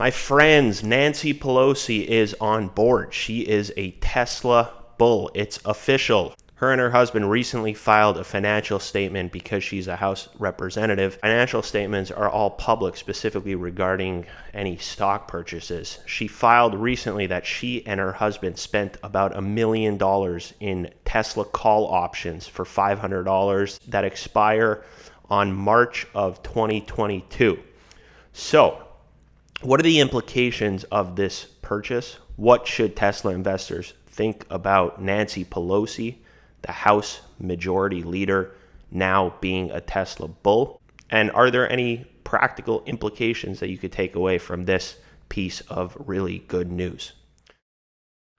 My friends, Nancy Pelosi is on board. She is a Tesla bull. It's official. Her and her husband recently filed a financial statement because she's a House representative. Financial statements are all public, specifically regarding any stock purchases. She filed recently that she and her husband spent about $1 million in Tesla call options for $500 that expire on March of 2022. So, what are the implications of this purchase? What should Tesla investors think about Nancy Pelosi, the House Majority Leader, now being a Tesla bull? And are there any practical implications that you could take away from this piece of really good news?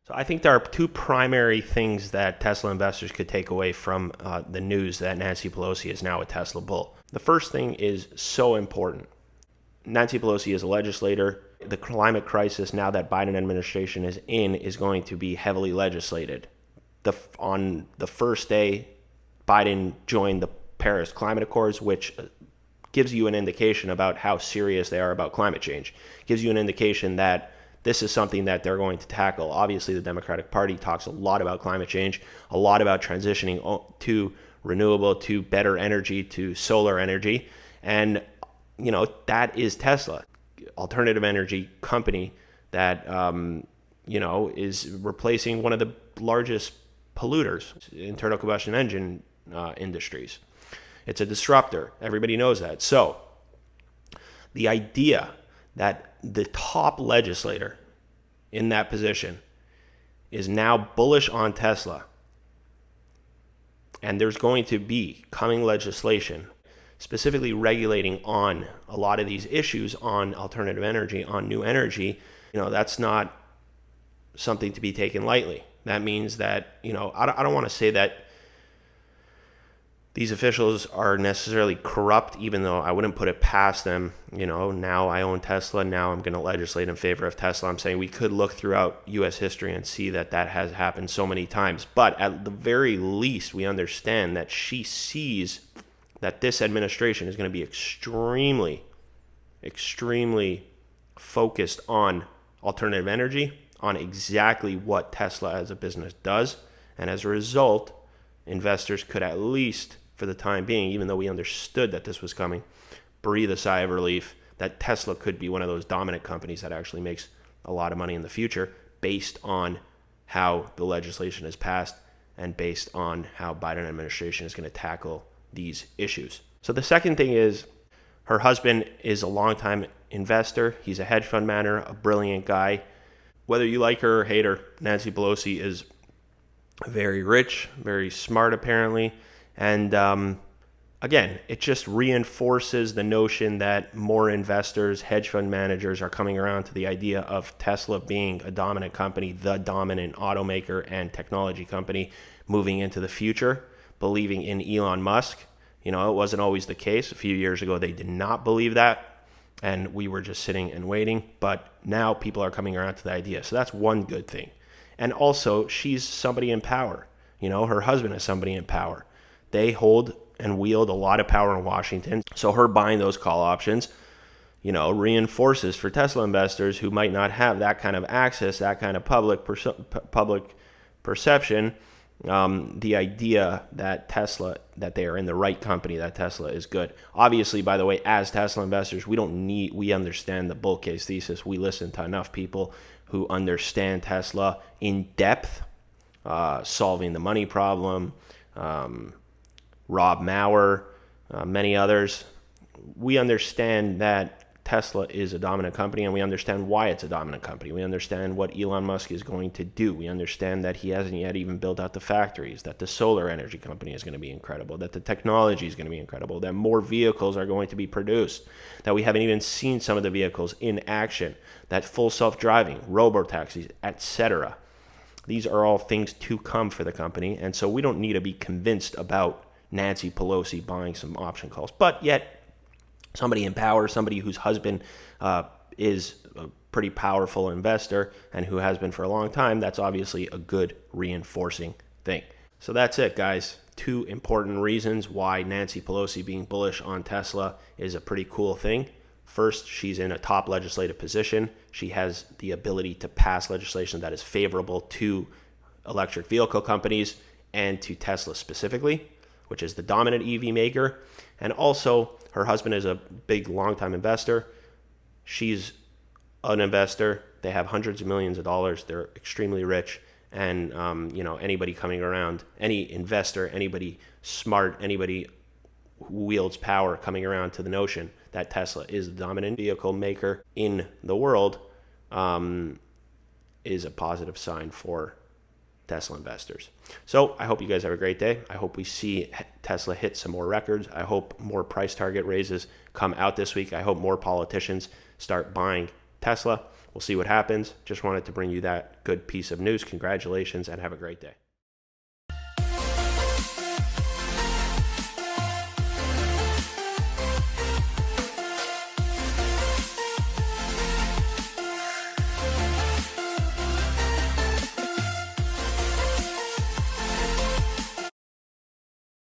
So I think there are two primary things that Tesla investors could take away from the news that Nancy Pelosi is now a Tesla bull. The first thing is so important. Nancy Pelosi is a legislator. The climate crisis, now that Biden administration is in, is going to be heavily legislated. On the first day, Biden joined the Paris Climate Accords, which gives you an indication about how serious they are about climate change. Gives you an indication that this is something that they're going to tackle. Obviously, the Democratic Party talks a lot about climate change, a lot about transitioning to renewable, to better energy, to solar energy. And, that is Tesla, alternative energy company that, is replacing one of the largest polluters, internal combustion engine industries. It's a disruptor. Everybody knows that. So the idea that the top legislator in that position is now bullish on Tesla, and there's going to be coming legislation specifically regulating on a lot of these issues on alternative energy, on new energy, that's not something to be taken lightly. That means that, I don't want to say that these officials are necessarily corrupt, even though I wouldn't put it past them. Now I own Tesla. Now I'm going to legislate in favor of Tesla. I'm saying we could look throughout U.S. history and see that has happened so many times. But at the very least, we understand that she sees that this administration is going to be extremely, extremely focused on alternative energy, on exactly what Tesla as a business does. And as a result, investors could at least, for the time being, even though we understood that this was coming, breathe a sigh of relief that Tesla could be one of those dominant companies that actually makes a lot of money in the future based on how the legislation is passed and based on how Biden administration is going to tackle these issues. So the second thing is her husband is a longtime investor. He's a hedge fund manager, a brilliant guy. Whether you like her or hate her, Nancy Pelosi is very rich, very smart apparently. And again, it just reinforces the notion that more investors, hedge fund managers are coming around to the idea of Tesla being a dominant company, the dominant automaker and technology company moving into the future, believing in Elon Musk. It wasn't always the case. A few years ago, they did not believe that, and we were just sitting and waiting. But now people are coming around to the idea. So that's one good thing. And also, she's somebody in power. Her husband is somebody in power. They hold and wield a lot of power in Washington. So her buying those call options, reinforces for Tesla investors who might not have that kind of access, that kind of public perception, the idea that that they are in the right company, that Tesla is good. Obviously, by the way, as Tesla investors, we understand the bull case thesis. We listen to enough people who understand Tesla in depth, solving the money problem, Rob Maurer, many others. We understand that Tesla is a dominant company, and we understand why it's a dominant company. We understand what Elon Musk is going to do. We understand that he hasn't yet even built out the factories, that the solar energy company is going to be incredible, that the technology is going to be incredible, that more vehicles are going to be produced, that we haven't even seen some of the vehicles in action, that full self-driving, robo-taxis, etc. These are all things to come for the company, and so we don't need to be convinced about Nancy Pelosi buying some option calls. But yet, somebody in power, somebody whose husband is a pretty powerful investor and who has been for a long time, that's obviously a good reinforcing thing. So that's it, guys. Two important reasons why Nancy Pelosi being bullish on Tesla is a pretty cool thing. First, she's in a top legislative position. She has the ability to pass legislation that is favorable to electric vehicle companies and to Tesla specifically, which is the dominant EV maker. And also, her husband is a big, long-time investor. She's an investor. They have hundreds of millions of dollars. They're extremely rich. And, anybody coming around, any investor, anybody smart, anybody who wields power coming around to the notion that Tesla is the dominant vehicle maker in the world is a positive sign for Tesla investors. So I hope you guys have a great day. I hope we see Tesla hit some more records. I hope more price target raises come out this week. I hope more politicians start buying Tesla. We'll see what happens. Just wanted to bring you that good piece of news. Congratulations and have a great day.